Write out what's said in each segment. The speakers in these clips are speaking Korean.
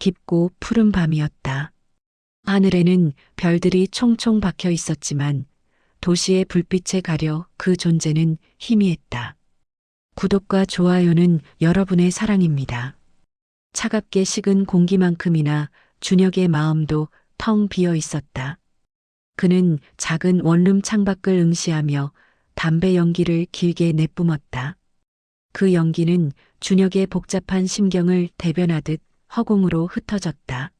깊고 푸른 밤이었다. 하늘에는 별들이 총총 박혀 있었지만 도시의 불빛에 가려 그 존재는 희미했다. 구독과 좋아요는 여러분의 사랑입니다. 차갑게 식은 공기만큼이나 준혁의 마음도 텅 비어 있었다. 그는 작은 원룸 창밖을 응시하며 담배 연기를 길게 내뿜었다. 그 연기는 준혁의 복잡한 심경을 대변하듯 허공으로 흩어졌다.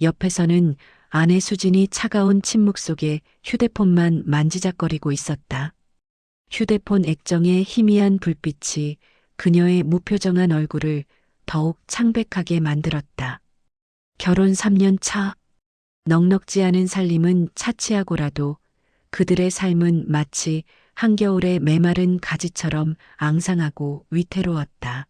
옆에서는 아내 수진이 차가운 침묵 속에 휴대폰만 만지작거리고 있었다. 휴대폰 액정의 희미한 불빛이 그녀의 무표정한 얼굴을 더욱 창백하게 만들었다. 결혼 3년 차. 넉넉지 않은 살림은 차치하고라도 그들의 삶은 마치 한겨울의 메마른 가지처럼 앙상하고 위태로웠다.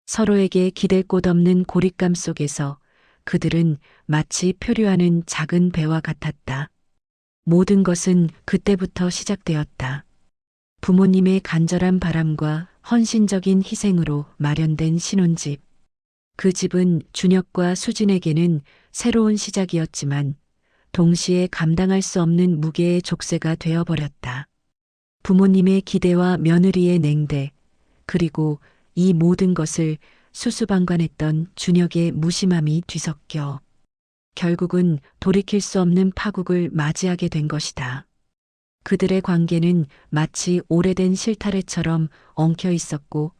서로에게 기댈 곳 없는 고립감 속에서 그들은 마치 표류하는 작은 배와 같았다. 모든 것은 그때부터 시작되었다. 부모님의 간절한 바람과 헌신적인 희생으로 마련된 신혼집. 그 집은 준혁과 수진에게는 새로운 시작이었지만 동시에 감당할 수 없는 무게의 족쇄가 되어버렸다. 부모님의 기대와 며느리의 냉대, 그리고 이 모든 것을 수수방관했던 준혁의 무심함이 뒤섞여 결국은 돌이킬 수 없는 파국을 맞이하게 된 것이다. 그들의 관계는 마치 오래된 실타래처럼 엉켜 있었고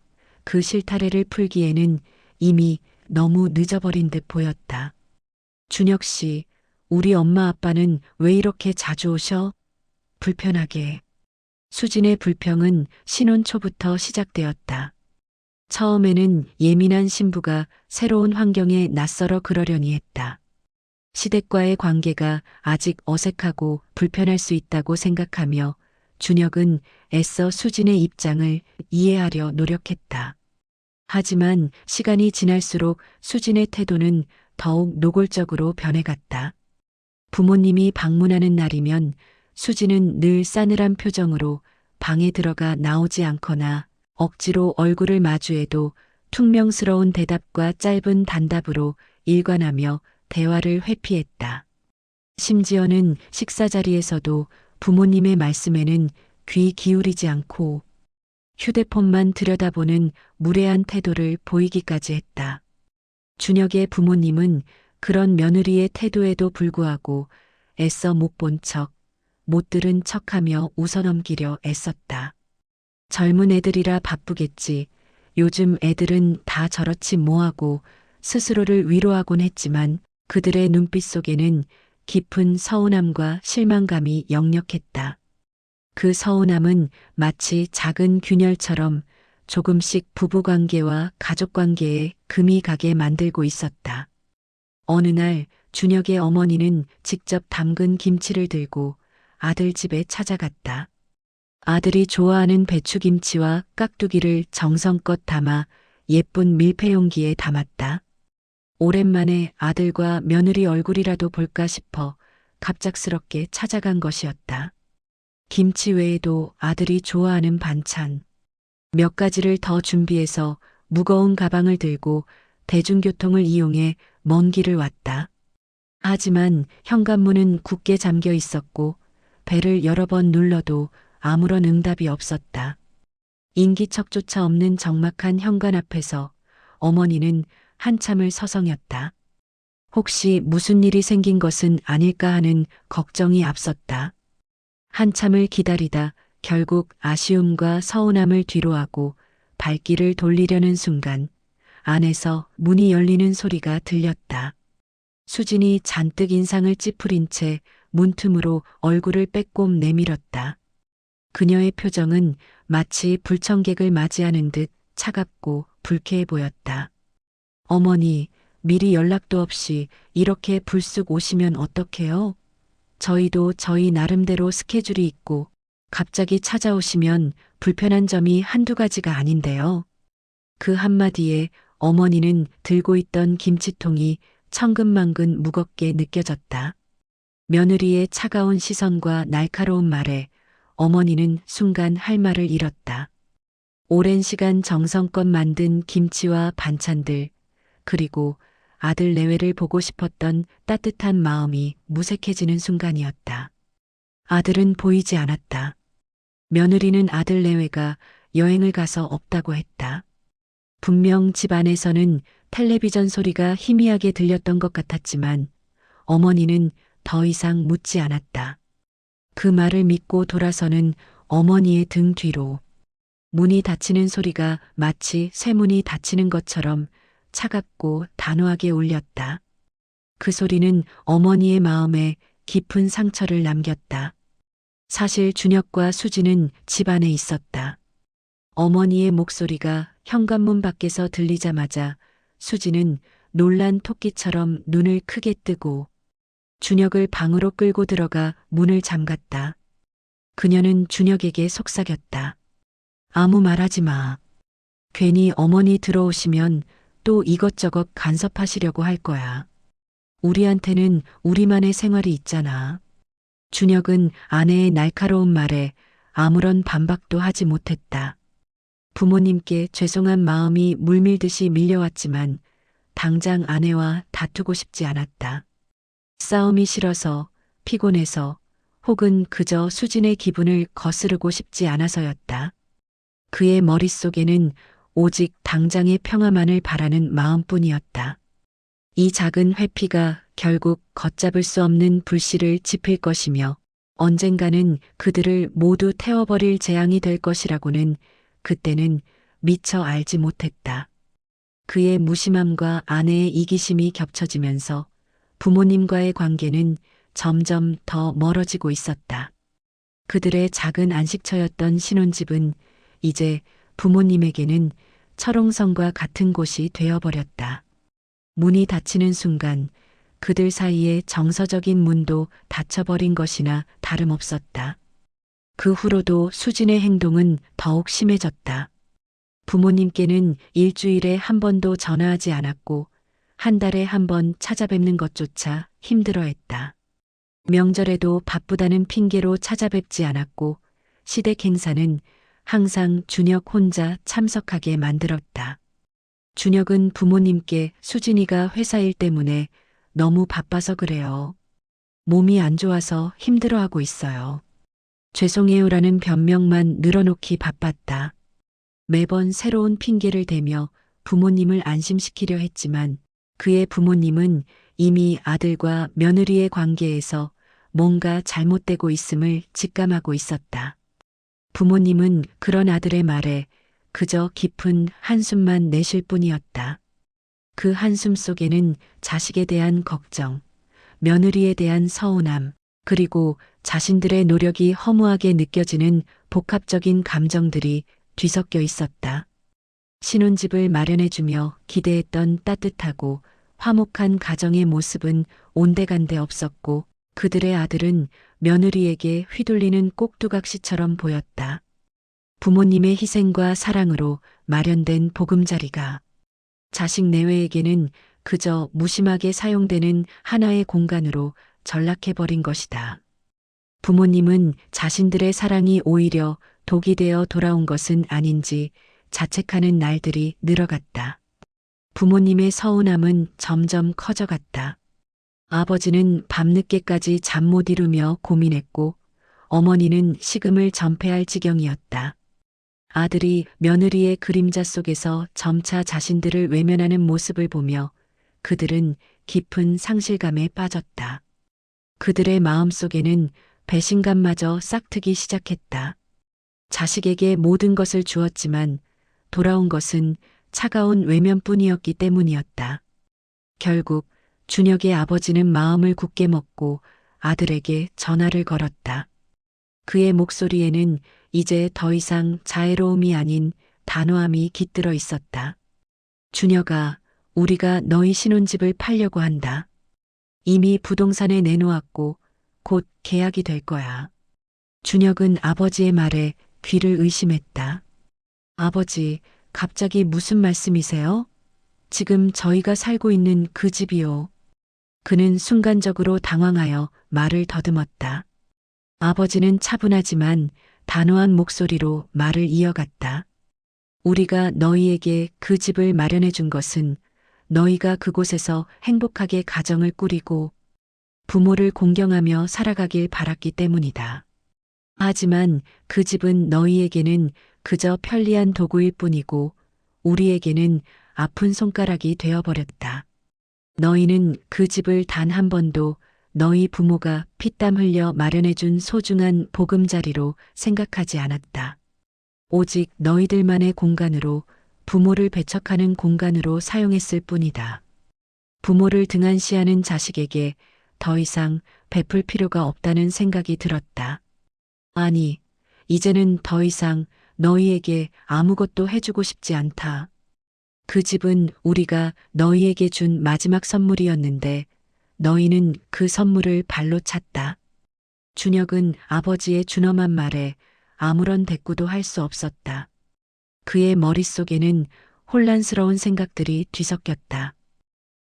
그 실타래를 풀기에는 이미 너무 늦어버린 듯 보였다. 준혁 씨, 우리 엄마 아빠는 왜 이렇게 자주 오셔? 불편하게. 수진의 불평은 신혼 초부터 시작되었다. 처음에는 예민한 신부가 새로운 환경에 낯설어 그러려니 했다. 시댁과의 관계가 아직 어색하고 불편할 수 있다고 생각하며 준혁은 애써 수진의 입장을 이해하려 노력했다. 하지만 시간이 지날수록 수진의 태도는 더욱 노골적으로 변해갔다. 부모님이 방문하는 날이면 수진은 늘 싸늘한 표정으로 방에 들어가 나오지 않거나 억지로 얼굴을 마주해도 퉁명스러운 대답과 짧은 단답으로 일관하며 대화를 회피했다. 심지어는 식사 자리에서도 부모님의 말씀에는 귀 기울이지 않고 휴대폰만 들여다보는 무례한 태도를 보이기까지 했다. 준혁의 부모님은 그런 며느리의 태도에도 불구하고 애써 못 본 척, 못 들은 척하며 웃어넘기려 애썼다. 젊은 애들이라 바쁘겠지. 요즘 애들은 다 저렇지 뭐하고 스스로를 위로하곤 했지만 그들의 눈빛 속에는 깊은 서운함과 실망감이 역력했다. 그 서운함은 마치 작은 균열처럼 조금씩 부부관계와 가족관계에 금이 가게 만들고 있었다. 어느 날 준혁의 어머니는 직접 담근 김치를 들고 아들 집에 찾아갔다. 아들이 좋아하는 배추김치와 깍두기를 정성껏 담아 예쁜 밀폐 용기에 담았다. 오랜만에 아들과 며느리 얼굴이라도 볼까 싶어 갑작스럽게 찾아간 것이었다. 김치 외에도 아들이 좋아하는 반찬 몇 가지를 더 준비해서 무거운 가방을 들고 대중교통을 이용해 먼 길을 왔다. 하지만 현관문은 굳게 잠겨 있었고 배를 여러 번 눌러도 아무런 응답이 없었다. 인기척조차 없는 적막한 현관 앞에서 어머니는 한참을 서성였다. 혹시 무슨 일이 생긴 것은 아닐까 하는 걱정이 앞섰다. 한참을 기다리다 결국 아쉬움과 서운함을 뒤로하고 발길을 돌리려는 순간 안에서 문이 열리는 소리가 들렸다. 수진이 잔뜩 인상을 찌푸린 채 문틈으로 얼굴을 빼꼼 내밀었다. 그녀의 표정은 마치 불청객을 맞이하는 듯 차갑고 불쾌해 보였다. 어머니, 미리 연락도 없이 이렇게 불쑥 오시면 어떡해요? 저희도 저희 나름대로 스케줄이 있고 갑자기 찾아오시면 불편한 점이 한두 가지가 아닌데요. 그 한마디에 어머니는 들고 있던 김치통이 천근만근 무겁게 느껴졌다. 며느리의 차가운 시선과 날카로운 말에 어머니는 순간 할 말을 잃었다. 오랜 시간 정성껏 만든 김치와 반찬들, 그리고 아들 내외를 보고 싶었던 따뜻한 마음이 무색해지는 순간이었다. 아들은 보이지 않았다. 며느리는 아들 내외가 여행을 가서 없다고 했다. 분명 집 안에서는 텔레비전 소리가 희미하게 들렸던 것 같았지만 어머니는 더 이상 묻지 않았다. 그 말을 믿고 돌아서는 어머니의 등 뒤로 문이 닫히는 소리가 마치 쇠문이 닫히는 것처럼 차갑고 단호하게 울렸다. 그 소리는 어머니의 마음에 깊은 상처를 남겼다. 사실 준혁과 수지는 집 안에 있었다. 어머니의 목소리가 현관문 밖에서 들리자마자 수지는 놀란 토끼처럼 눈을 크게 뜨고 준혁을 방으로 끌고 들어가 문을 잠갔다. 그녀는 준혁에게 속삭였다. 아무 말하지 마. 괜히 어머니 들어오시면 또 이것저것 간섭하시려고 할 거야. 우리한테는 우리만의 생활이 있잖아. 준혁은 아내의 날카로운 말에 아무런 반박도 하지 못했다. 부모님께 죄송한 마음이 물밀듯이 밀려왔지만 당장 아내와 다투고 싶지 않았다. 싸움이 싫어서, 피곤해서, 혹은 그저 수진의 기분을 거스르고 싶지 않아서였다. 그의 머릿속에는 오직 당장의 평화만을 바라는 마음뿐이었다. 이 작은 회피가 결국 걷잡을 수 없는 불씨를 지필 것이며 언젠가는 그들을 모두 태워버릴 재앙이 될 것이라고는 그때는 미처 알지 못했다. 그의 무심함과 아내의 이기심이 겹쳐지면서 부모님과의 관계는 점점 더 멀어지고 있었다. 그들의 작은 안식처였던 신혼집은 이제 부모님에게는 철옹성과 같은 곳이 되어버렸다. 문이 닫히는 순간 그들 사이의 정서적인 문도 닫혀버린 것이나 다름없었다. 그 후로도 수진의 행동은 더욱 심해졌다. 부모님께는 일주일에 한 번도 전화하지 않았고 한 달에 한 번 찾아뵙는 것조차 힘들어했다. 명절에도 바쁘다는 핑계로 찾아뵙지 않았고 시댁 행사는 항상 준혁 혼자 참석하게 만들었다. 준혁은 부모님께 수진이가 회사 일 때문에 너무 바빠서 그래요. 몸이 안 좋아서 힘들어하고 있어요. 죄송해요라는 변명만 늘어놓기 바빴다. 매번 새로운 핑계를 대며 부모님을 안심시키려 했지만 그의 부모님은 이미 아들과 며느리의 관계에서 뭔가 잘못되고 있음을 직감하고 있었다. 부모님은 그런 아들의 말에 그저 깊은 한숨만 내쉴 뿐이었다. 그 한숨 속에는 자식에 대한 걱정, 며느리에 대한 서운함, 그리고 자신들의 노력이 허무하게 느껴지는 복합적인 감정들이 뒤섞여 있었다. 신혼집을 마련해주며 기대했던 따뜻하고 화목한 가정의 모습은 온데간데 없었고 그들의 아들은 며느리에게 휘둘리는 꼭두각시처럼 보였다. 부모님의 희생과 사랑으로 마련된 보금자리가 자식 내외에게는 그저 무심하게 사용되는 하나의 공간으로 전락해버린 것이다. 부모님은 자신들의 사랑이 오히려 독이 되어 돌아온 것은 아닌지 자책하는 날들이 늘어갔다. 부모님의 서운함은 점점 커져갔다. 아버지는 밤늦게까지 잠 못 이루며 고민했고 어머니는 식음을 전폐할 지경이었다. 아들이 며느리의 그림자 속에서 점차 자신들을 외면하는 모습을 보며 그들은 깊은 상실감에 빠졌다. 그들의 마음속에는 배신감마저 싹트기 시작했다. 자식에게 모든 것을 주었지만 돌아온 것은 차가운 외면뿐이었기 때문이었다. 결국 준혁의 아버지는 마음을 굳게 먹고 아들에게 전화를 걸었다. 그의 목소리에는 이제 더 이상 자애로움이 아닌 단호함이 깃들어 있었다. 준혁아, 우리가 너희 신혼집을 팔려고 한다. 이미 부동산에 내놓았고 곧 계약이 될 거야. 준혁은 아버지의 말에 귀를 의심했다. 아버지, 갑자기 무슨 말씀이세요? 지금 저희가 살고 있는 그 집이요. 그는 순간적으로 당황하여 말을 더듬었다. 아버지는 차분하지만 단호한 목소리로 말을 이어갔다. 우리가 너희에게 그 집을 마련해 준 것은 너희가 그곳에서 행복하게 가정을 꾸리고 부모를 공경하며 살아가길 바랐기 때문이다. 하지만 그 집은 너희에게는 그저 편리한 도구일 뿐이고 우리에게는 아픈 손가락이 되어버렸다. 너희는 그 집을 단 한 번도 너희 부모가 피땀 흘려 마련해준 소중한 보금자리로 생각하지 않았다. 오직 너희들만의 공간으로, 부모를 배척하는 공간으로 사용했을 뿐이다. 부모를 등한시하는 자식에게 더 이상 베풀 필요가 없다는 생각이 들었다. 아니, 이제는 더 이상 너희에게 아무것도 해주고 싶지 않다. 그 집은 우리가 너희에게 준 마지막 선물이었는데 너희는 그 선물을 발로 찼다. 준혁은 아버지의 준엄한 말에 아무런 대꾸도 할 수 없었다. 그의 머릿속에는 혼란스러운 생각들이 뒤섞였다.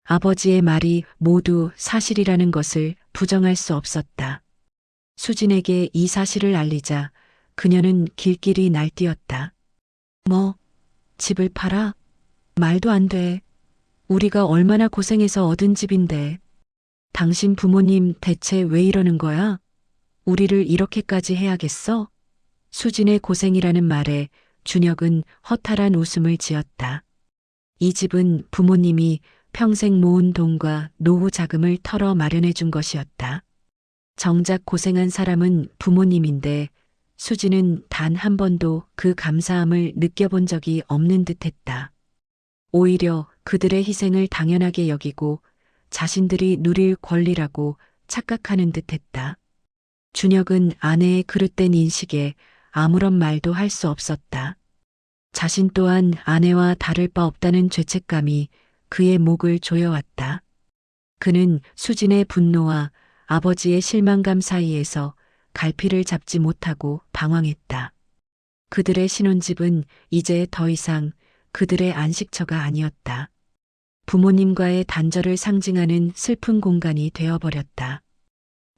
아버지의 말이 모두 사실이라는 것을 부정할 수 없었다. 수진에게 이 사실을 알리자 그녀는 길길이 날뛰었다. 뭐, 집을 팔아? 말도 안 돼. 우리가 얼마나 고생해서 얻은 집인데. 당신 부모님 대체 왜 이러는 거야? 우리를 이렇게까지 해야겠어? 수진의 고생이라는 말에 준혁은 허탈한 웃음을 지었다. 이 집은 부모님이 평생 모은 돈과 노후 자금을 털어 마련해 준 것이었다. 정작 고생한 사람은 부모님인데 수진은 단 한 번도 그 감사함을 느껴본 적이 없는 듯했다. 오히려 그들의 희생을 당연하게 여기고 자신들이 누릴 권리라고 착각하는 듯했다. 준혁은 아내의 그릇된 인식에 아무런 말도 할 수 없었다. 자신 또한 아내와 다를 바 없다는 죄책감이 그의 목을 조여왔다. 그는 수진의 분노와 아버지의 실망감 사이에서 갈피를 잡지 못하고 방황했다. 그들의 신혼집은 이제 더 이상 그들의 안식처가 아니었다. 부모님과의 단절을 상징하는 슬픈 공간이 되어버렸다.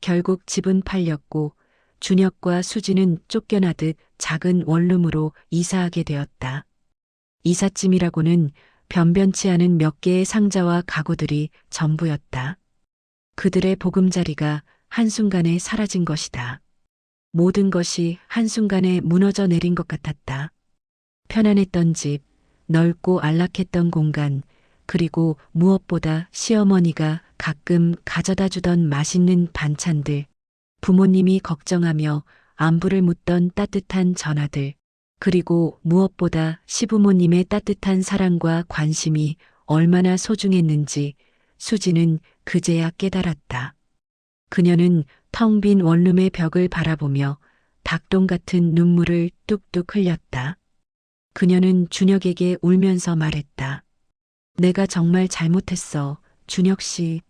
결국 집은 팔렸고 준혁과 수진은 쫓겨나듯 작은 원룸으로 이사하게 되었다. 이삿짐이라고는 변변치 않은 몇 개의 상자와 가구들이 전부였다. 그들의 보금자리가 한순간에 사라진 것이다. 모든 것이 한순간에 무너져 내린 것 같았다. 편안했던 집, 넓고 안락했던 공간, 그리고 무엇보다 시어머니가 가끔 가져다 주던 맛있는 반찬들, 부모님이 걱정하며 안부를 묻던 따뜻한 전화들, 그리고 무엇보다 시부모님의 따뜻한 사랑과 관심이 얼마나 소중했는지 수지는 그제야 깨달았다. 그녀는 텅 빈 원룸의 벽을 바라보며 닭똥 같은 눈물을 뚝뚝 흘렸다. 그녀는 준혁에게 울면서 말했다. 내가 정말 잘못했어, 준혁 씨.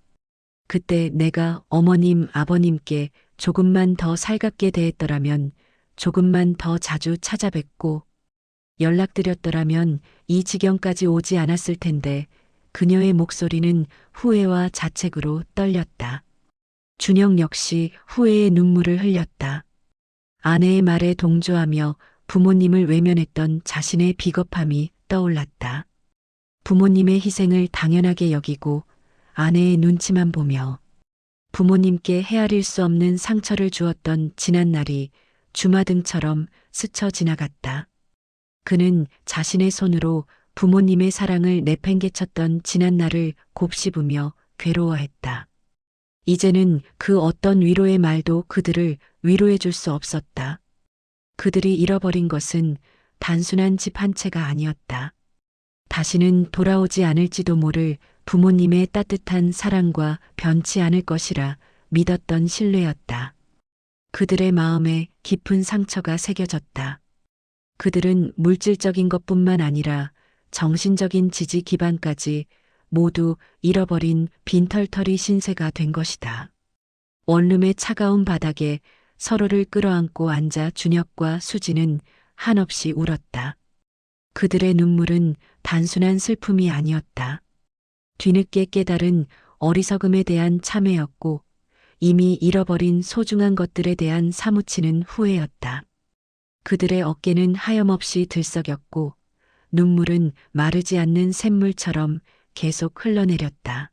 그때 내가 어머님, 아버님께 조금만 더 살갑게 대했더라면, 조금만 더 자주 찾아뵙고 연락드렸더라면 이 지경까지 오지 않았을 텐데 그녀의 목소리는 후회와 자책으로 떨렸다. 준혁 역시 후회의 눈물을 흘렸다. 아내의 말에 동조하며 부모님을 외면했던 자신의 비겁함이 떠올랐다. 부모님의 희생을 당연하게 여기고 아내의 눈치만 보며 부모님께 헤아릴 수 없는 상처를 주었던 지난 날이 주마등처럼 스쳐 지나갔다. 그는 자신의 손으로 부모님의 사랑을 내팽개쳤던 지난 날을 곱씹으며 괴로워했다. 이제는 그 어떤 위로의 말도 그들을 위로해 줄 수 없었다. 그들이 잃어버린 것은 단순한 집 한 채가 아니었다. 다시는 돌아오지 않을지도 모를 부모님의 따뜻한 사랑과 변치 않을 것이라 믿었던 신뢰였다. 그들의 마음에 깊은 상처가 새겨졌다. 그들은 물질적인 것뿐만 아니라 정신적인 지지 기반까지 모두 잃어버린 빈털터리 신세가 된 것이다. 원룸의 차가운 바닥에 서로를 끌어안고 앉아 준혁과 수지는 한없이 울었다. 그들의 눈물은 단순한 슬픔이 아니었다. 뒤늦게 깨달은 어리석음에 대한 참회였고 이미 잃어버린 소중한 것들에 대한 사무치는 후회였다. 그들의 어깨는 하염없이 들썩였고 눈물은 마르지 않는 샘물처럼 계속 흘러내렸다.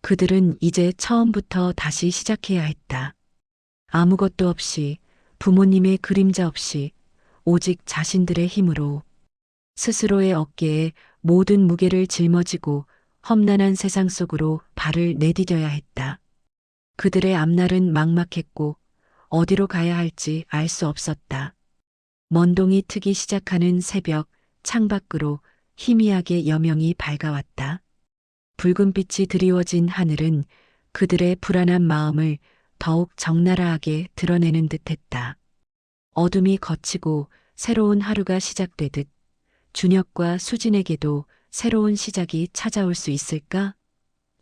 그들은 이제 처음부터 다시 시작해야 했다. 아무것도 없이, 부모님의 그림자 없이, 오직 자신들의 힘으로 스스로의 어깨에 모든 무게를 짊어지고 험난한 세상 속으로 발을 내디뎌야 했다. 그들의 앞날은 막막했고 어디로 가야 할지 알 수 없었다. 먼동이 트기 시작하는 새벽, 창밖으로 희미하게 여명이 밝아왔다. 붉은 빛이 드리워진 하늘은 그들의 불안한 마음을 더욱 적나라하게 드러내는 듯했다. 어둠이 걷히고 새로운 하루가 시작되듯 준혁과 수진에게도 새로운 시작이 찾아올 수 있을까?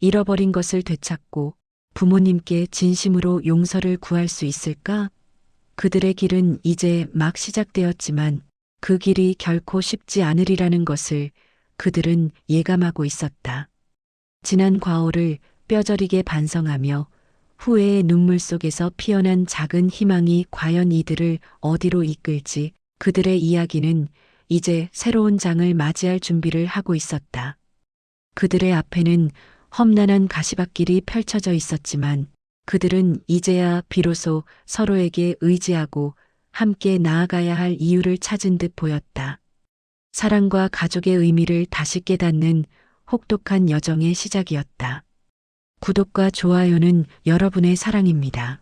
잃어버린 것을 되찾고 부모님께 진심으로 용서를 구할 수 있을까? 그들의 길은 이제 막 시작되었지만 그 길이 결코 쉽지 않으리라는 것을 그들은 예감하고 있었다. 지난 과오를 뼈저리게 반성하며 후회의 눈물 속에서 피어난 작은 희망이 과연 이들을 어디로 이끌지 그들의 이야기는 이제 새로운 장을 맞이할 준비를 하고 있었다. 그들의 앞에는 험난한 가시밭길이 펼쳐져 있었지만 그들은 이제야 비로소 서로에게 의지하고 함께 나아가야 할 이유를 찾은 듯 보였다. 사랑과 가족의 의미를 다시 깨닫는 혹독한 여정의 시작이었다. 구독과 좋아요는 여러분의 사랑입니다.